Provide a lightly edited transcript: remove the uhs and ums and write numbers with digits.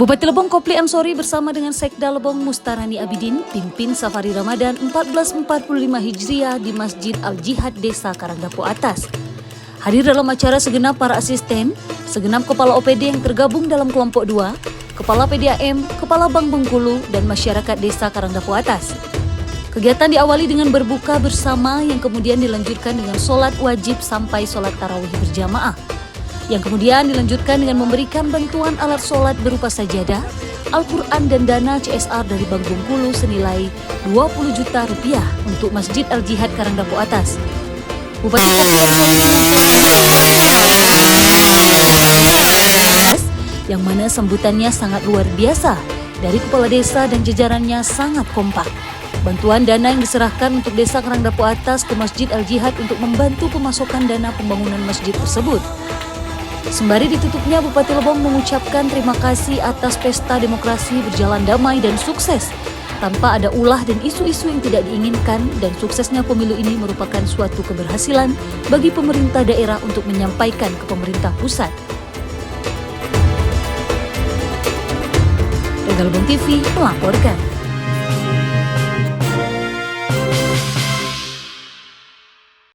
Bupati Lebong Kopli Ansori bersama dengan Sekda Lebong Mustarani Abidin pimpin safari Ramadan 1445 Hijriah di Masjid Al-Jihad Desa Karangdapo Atas. Hadir dalam acara segenap para asisten, segenap kepala OPD yang tergabung dalam kelompok 2, kepala PDAM, kepala Bank Bengkulu, dan masyarakat Desa Karangdapo Atas. Kegiatan diawali dengan berbuka bersama yang kemudian dilanjutkan dengan sholat wajib sampai sholat tarawih berjamaah, yang kemudian dilanjutkan dengan memberikan bantuan alat sholat berupa sajadah, Al-Quran dan dana CSR dari Bank Bengkulu senilai 20 juta rupiah untuk Masjid Al-Jihad Karangdapo Atas. Bupati Kopli Ansori yang mana sambutannya sangat luar biasa dari kepala desa dan jajarannya sangat kompak. Bantuan dana yang diserahkan untuk Desa Karangdapo Atas ke Masjid Al-Jihad untuk membantu pemasokan dana pembangunan masjid tersebut. Sembari ditutupnya, Bupati Lebong mengucapkan terima kasih atas pesta demokrasi berjalan damai dan sukses, tanpa ada ulah dan isu-isu yang tidak diinginkan, dan suksesnya pemilu ini merupakan suatu keberhasilan bagi pemerintah daerah untuk menyampaikan ke pemerintah pusat. Regal Lebong TV melaporkan.